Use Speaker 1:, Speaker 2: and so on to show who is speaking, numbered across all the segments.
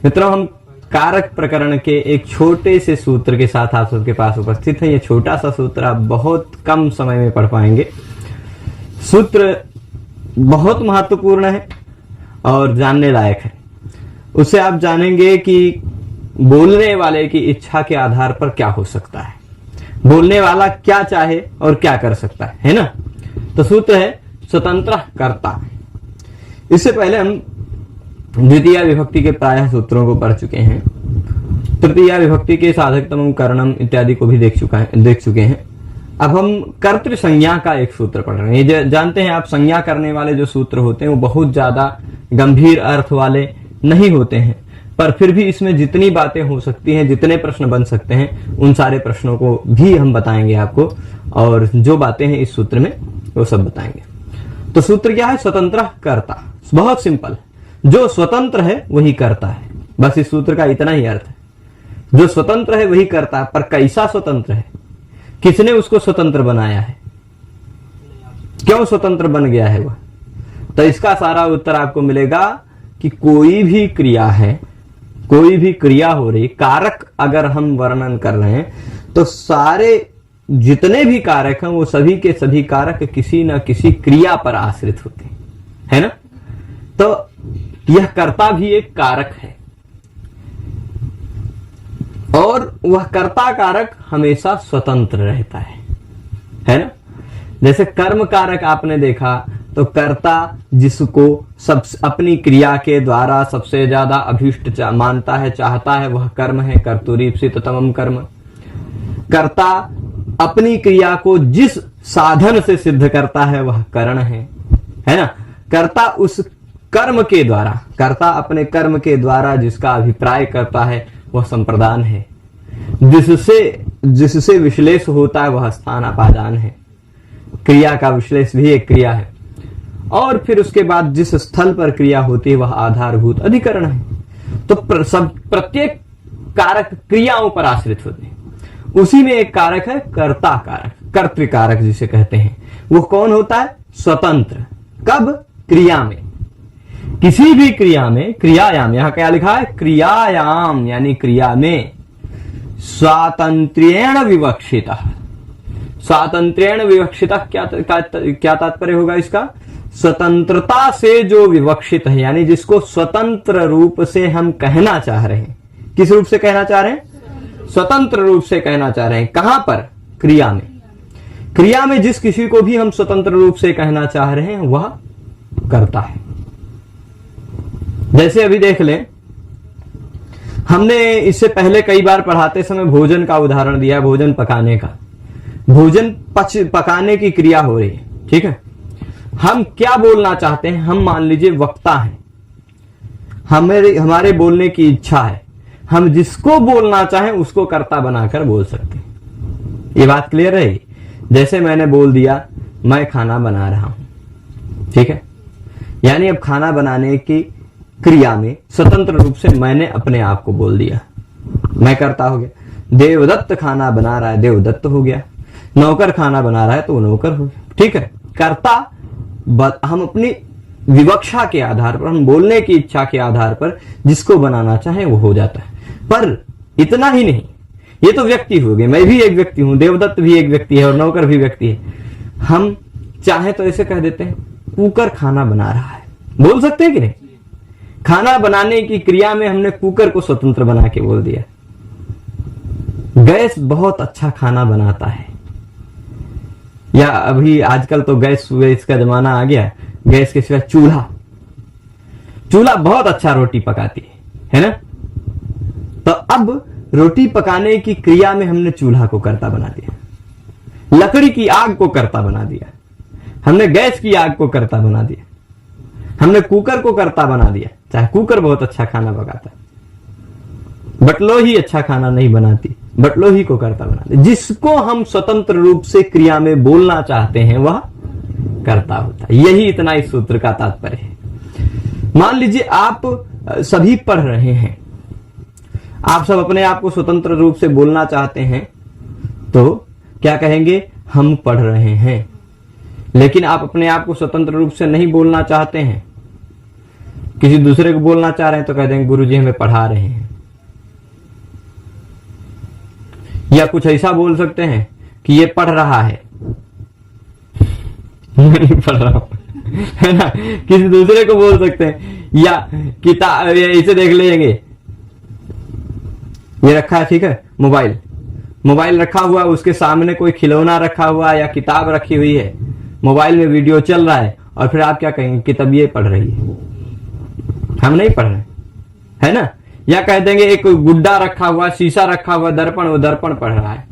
Speaker 1: मित्रों, हम कारक प्रकरण के एक छोटे से सूत्र के साथ आप सबके पास उपस्थित है। ये छोटा सा सूत्र आप बहुत कम समय में पढ़ पाएंगे। सूत्र बहुत महत्वपूर्ण है और जानने लायक है। उससे आप जानेंगे कि बोलने वाले की इच्छा के आधार पर क्या हो सकता है, बोलने वाला क्या चाहे और क्या कर सकता है ना। तो सूत्र है स्वतंत्र कर्ता। इससे पहले हम द्वितीय विभक्ति के प्रायः सूत्रों को पढ़ चुके हैं। तृतीय विभक्ति के साधकतमम करणम इत्यादि को भी देख चुके हैं। अब हम कर्तृ संज्ञा का एक सूत्र पढ़ रहे हैं। ये जानते हैं आप, संज्ञा करने वाले जो सूत्र होते हैं वो बहुत ज्यादा गंभीर अर्थ वाले नहीं होते हैं, पर फिर भी इसमें जितनी बातें हो सकती हैं, जितने प्रश्न बन सकते हैं, उन सारे प्रश्नों को भी हम बताएंगे आपको, और जो बातें हैं इस सूत्र में वो सब बताएंगे। तो सूत्र क्या है? स्वतंत्र कर्ता। बहुत सिंपल, जो स्वतंत्र है वही करता है। बस इस सूत्र का इतना ही अर्थ है। जो स्वतंत्र है वही करता है, पर कैसा स्वतंत्र है, किसने उसको स्वतंत्र बनाया है, क्यों स्वतंत्र बन गया है वह? तो इसका सारा उत्तर आपको मिलेगा कि कोई भी क्रिया है, कोई भी क्रिया हो रही, कारक अगर हम वर्णन कर रहे हैं तो सारे जितने भी कारक हैं वो सभी के सभी कारक किसी न किसी क्रिया पर आश्रित होते हैं, है ना। तो यह कर्ता भी एक कारक है और वह कर्ता कारक हमेशा स्वतंत्र रहता है ना। जैसे कर्म कारक आपने देखा तो कर्ता जिसको सब अपनी क्रिया के द्वारा सबसे ज्यादा अभीष्ट मानता है, चाहता है, वह कर्म है। कर्तुरीप्सिततमम कर्म। कर्ता अपनी क्रिया को जिस साधन से सिद्ध करता है वह करण है ना। कर्ता उस कर्म के द्वारा, कर्ता अपने कर्म के द्वारा जिसका अभिप्राय करता है वह संप्रदान है। जिससे विश्लेष होता है वह स्थान अपादान है। क्रिया का विश्लेष भी एक क्रिया है। और फिर उसके बाद जिस स्थल पर क्रिया होती है वह आधारभूत अधिकरण है। तो प्रत्येक कारक क्रियाओं पर आश्रित होते हैं। उसी में एक कारक है कर्ता कारक, कर्तृकारक जिसे कहते हैं। वो कौन होता है? स्वतंत्र। कब? क्रिया में। किसी भी क्रिया में, क्रियायाम, यहां क्या लिखा है? क्रियायाम, यानी क्रिया में स्वातंत्र्येण विवक्षिता। स्वातंत्र्येण विवक्षिता क्या तात्पर्य होगा इसका? स्वतंत्रता से जो विवक्षित है, यानी जिसको स्वतंत्र रूप से हम कहना चाह रहे हैं। किस रूप से कहना चाह रहे हैं? स्वतंत्र रूप से कहना चाह रहे हैं। कहां पर? क्रिया में। क्रिया में जिस किसी को भी हम स्वतंत्र रूप से कहना चाह रहे हैं वह करता है। जैसे अभी देख लें, हमने इससे पहले कई बार पढ़ाते समय भोजन का उदाहरण दिया, भोजन पकाने का। भोजन पकाने की क्रिया हो रही है, ठीक है। हम क्या बोलना चाहते हैं? हम मान लीजिए वक्ता हैं, हमारे बोलने की इच्छा है, हम जिसको बोलना चाहें उसको कर्ता बनाकर बोल सकते हैं। ये बात क्लियर है? जैसे मैंने बोल दिया मैं खाना बना रहा हूं, ठीक है, यानी अब खाना बनाने की क्रिया में स्वतंत्र रूप से मैंने अपने आप को बोल दिया, मैं करता हो गया। देवदत्त खाना बना रहा है, देवदत्त हो गया। नौकर खाना बना रहा है तो वो नौकर हो गया, ठीक है। कर्ता हम अपनी विवक्षा के आधार पर, हम बोलने की इच्छा के आधार पर जिसको बनाना चाहे वो हो जाता है। पर इतना ही नहीं, ये तो व्यक्ति हो गए, मैं भी एक व्यक्ति हूं, देवदत्त भी एक व्यक्ति है और नौकर भी व्यक्ति है। हम चाहे तो ऐसे कह देते हैं कुकर खाना बना रहा है, बोल सकते हैं कि नहीं? खाना बनाने की क्रिया में हमने कुकर को स्वतंत्र बना के बोल दिया। गैस बहुत अच्छा खाना बनाता है, या अभी आजकल तो गैस का जमाना आ गया, गैस के सिवा चूल्हा बहुत अच्छा रोटी पकाती है ना। तो अब रोटी पकाने की क्रिया में हमने चूल्हा को कर्ता बना दिया, लकड़ी की आग को कर्ता बना दिया, हमने गैस की आग को कर्ता बना दिया, हमने कुकर को कर्ता बना दिया। चाहे कुकर बहुत अच्छा खाना पकाता है, बटलोही अच्छा खाना नहीं बनाती, बटलोही को कर्ता बना दिया। जिसको हम स्वतंत्र रूप से क्रिया में बोलना चाहते हैं वह कर्ता होता है। यही इतना इस सूत्र का तात्पर्य है। मान लीजिए आप सभी पढ़ रहे हैं, आप सब अपने आप को स्वतंत्र रूप से बोलना चाहते हैं तो क्या कहेंगे? हम पढ़ रहे हैं। लेकिन आप अपने आप को स्वतंत्र रूप से नहीं बोलना चाहते हैं किसी दूसरे को बोलना चाह रहे हैं तो कह देंगे गुरुजी हमें पढ़ा रहे हैं। या कुछ ऐसा बोल सकते हैं कि ये पढ़ रहा है, मैं नहीं पढ़ रहा हूं, है ना। किसी दूसरे को बोल सकते हैं, या किताब इसे देख लेंगे, ये रखा है, ठीक है, मोबाइल रखा हुआ, उसके सामने कोई खिलौना रखा हुआ या किताब रखी हुई है, मोबाइल में वीडियो चल रहा है, और फिर आप क्या कहेंगे कि तब ये पढ़ रही है, हम नहीं पढ़ रहे, है ना। या कह देंगे एक गुड्डा रखा हुआ, शीशा रखा हुआ, दर्पण, वो दर्पण पढ़ रहा है।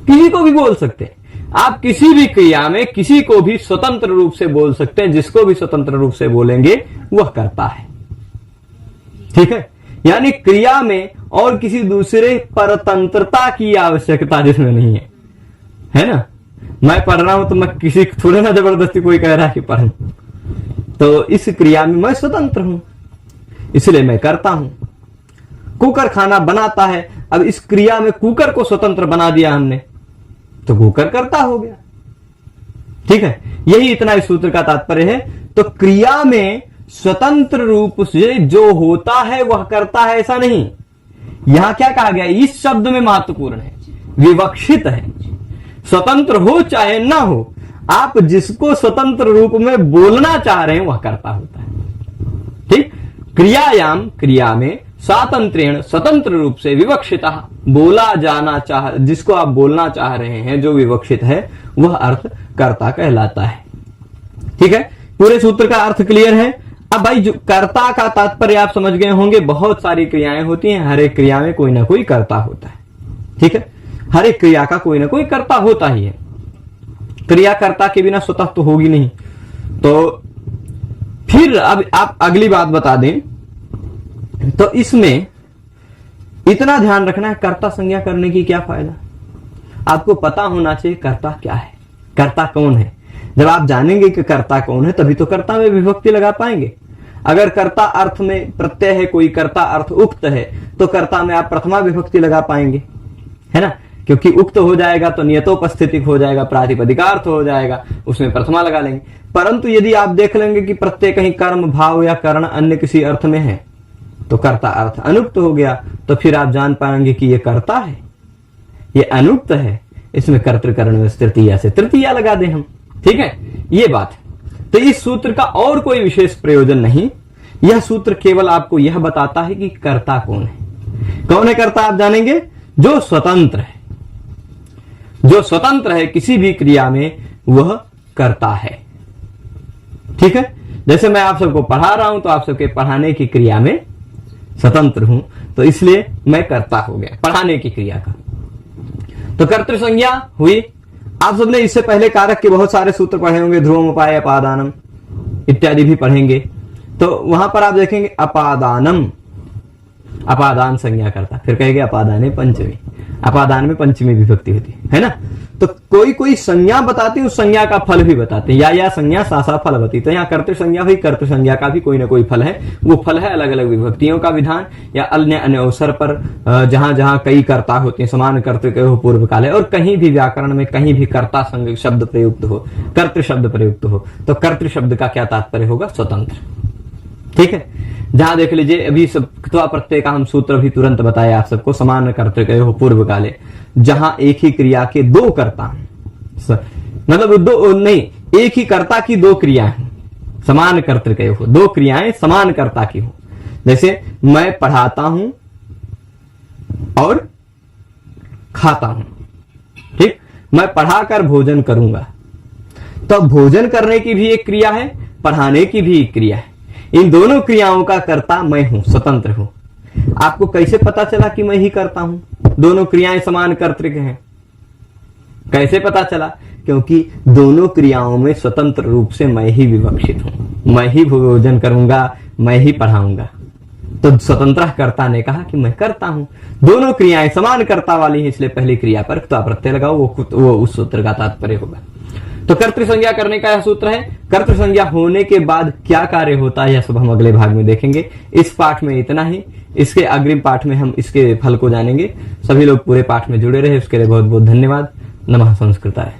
Speaker 1: किसी को भी बोल सकते हैं आप, किसी भी क्रिया में किसी को भी स्वतंत्र रूप से बोल सकते हैं, जिसको भी स्वतंत्र रूप से बोलेंगे वह करता है, ठीक है। यानी क्रिया में और किसी दूसरे परतंत्रता की आवश्यकता जिसमें नहीं है ना। मैं पढ़ रहा हूं तो मैं किसी थोड़े ना जबरदस्ती कोई कह रहा है कि पढ़, तो इस क्रिया में मैं स्वतंत्र हूं, इसलिए मैं करता हूं। कुकर खाना बनाता है, अब इस क्रिया में कुकर को स्वतंत्र बना दिया हमने, तो कुकर करता हो गया, ठीक है। यही इतना इस सूत्र का तात्पर्य है। तो क्रिया में स्वतंत्र रूप से जो होता है वह करता है, ऐसा नहीं। यहां क्या कहा गया, इस शब्द में महत्वपूर्ण है, विवक्षित है। स्वतंत्र हो चाहे ना हो, आप जिसको स्वतंत्र रूप में बोलना चाह रहे हैं वह करता होता है, ठीक। क्रियायाम, क्रिया में, स्वातंत्र्येण, स्वतंत्र रूप से, विवक्षिता, बोला जाना चाह, जिसको आप बोलना चाह रहे हैं जो विवक्षित है वह अर्थ कर्ता कहलाता है, ठीक है। पूरे सूत्र का अर्थ क्लियर है। अब भाई जो कर्ता का तात्पर्य आप समझ गए होंगे, बहुत सारी क्रियाएं होती हैं, हर एक क्रिया में कोई ना कोई कर्ता होता है, ठीक है। हर एक क्रिया का कोई ना कोई कर्ता होता ही है, क्रिया कर्ता के बिना स्वतः तो होगी नहीं। तो फिर अब आप अगली बात बता दें, तो इसमें इतना ध्यान रखना है, कर्ता संज्ञा करने की क्या फायदा। आपको पता होना चाहिए कर्ता क्या है, कर्ता कौन है। जब आप जानेंगे कि कर्ता कौन है तभी तो कर्ता में विभक्ति लगा पाएंगे। अगर कर्ता अर्थ में प्रत्यय है, कोई कर्ता अर्थ उक्त है, तो कर्ता में आप प्रथमा विभक्ति लगा पाएंगे, है ना, क्योंकि उक्त हो जाएगा तो नियतोपस्थितिक हो जाएगा, प्रातिपदिकार्थ हो जाएगा, उसमें प्रथमा लगा लेंगे। परंतु यदि आप देख लेंगे कि प्रत्यय कहीं कर्म, भाव या कर्ण अन्य किसी अर्थ में है, तो कर्ता अर्थ अनुक्त हो गया, तो फिर आप जान पाएंगे कि ये कर्ता है, ये अनुक्त है, इसमें कर्तृकर्ण में तृतीया से तृतीया लगा दे हम, ठीक है। ये बात है। तो इस सूत्र का और कोई विशेष प्रयोजन नहीं, यह सूत्र केवल आपको यह बताता है कि कर्ता कौन है। कौन है कर्ता आप जानेंगे, जो स्वतंत्र है, जो स्वतंत्र है किसी भी क्रिया में वह कर्ता है, ठीक है। जैसे मैं आप सबको पढ़ा रहा हूं तो आप सबके पढ़ाने की क्रिया में स्वतंत्र हूं, तो इसलिए मैं कर्ता हो गया पढ़ाने की क्रिया का। तो कर्तृ संज्ञा हुई। आप सबने इससे पहले कारक के बहुत सारे सूत्र पढ़े होंगे, ध्रुवम, उपाय, अपादानम इत्यादि भी पढ़ेंगे। तो वहां पर आप देखेंगे अपादानम, अपादान संज्ञा करता, फिर कहेंगे अपादाने पंचमी, अपादान में पंचमी विभक्ति होती है ना। तो कोई कोई संज्ञा बताती है, उस संज्ञा का फल भी बताते हैं, या संज्ञा सा फलवती। तो यहाँ कर्तृ संज्ञा हुई, कर्तृ संज्ञा का भी कोई ना कोई फल है, वो फल है अलग अलग विभक्तियों का विधान, या अन्य अन्य अवसर पर जहां जहां कई कर्ता होते हैं, समान कर्तृ के हो पूर्व काल है, और कहीं भी व्याकरण में कहीं भी कर्ता संज्ञा शब्द प्रयुक्त हो, कर्तृ शब्द प्रयुक्त हो, तो कर्तृ शब्द का क्या तात्पर्य होगा, स्वतंत्र, ठीक है। जहां देख लीजिए अभी सब प्रत्यय का हम सूत्र भी तुरंत बताया आप सबको, समान कर्तृ हो पूर्व काले, जहां एक ही क्रिया के दो कर्ता, मतलब दो नहीं, एक ही कर्ता की दो क्रियाएं, समान कर्तृ हो, दो क्रियाएं समान कर्ता की हो। जैसे मैं पढ़ाता हूं और खाता हूं, ठीक। मैं पढ़ाकर भोजन करूंगा, तो भोजन करने की भी एक क्रिया है, पढ़ाने की भी एक क्रिया है। इन दोनों क्रियाओं का कर्ता मैं हूं, स्वतंत्र हूं। आपको कैसे पता चला कि मैं ही करता हूं, दोनों क्रियाएं समान कर्तृक हैं, कैसे पता चला, क्योंकि दोनों क्रियाओं में स्वतंत्र रूप से मैं ही विवक्षित हूं, मैं ही भोजन करूंगा, मैं ही पढ़ाऊंगा। तो स्वतंत्र कर्ता ने कहा कि मैं करता हूं, दोनों क्रियाएं समान कर्ता वाली हैं, इसलिए पहली क्रिया पर प्रत्यय लगाओ, वो उस सूत्र का तात्पर्य होगा। तो कर्तृ संज्ञा करने का यह सूत्र है। कर्तृ संज्ञा होने के बाद क्या कार्य होता है यह सब हम अगले भाग में देखेंगे। इस पाठ में इतना ही, इसके अग्रिम पाठ में हम इसके फल को जानेंगे। सभी लोग पूरे पाठ में जुड़े रहे, उसके लिए बहुत बहुत धन्यवाद। नमः संस्कृताय।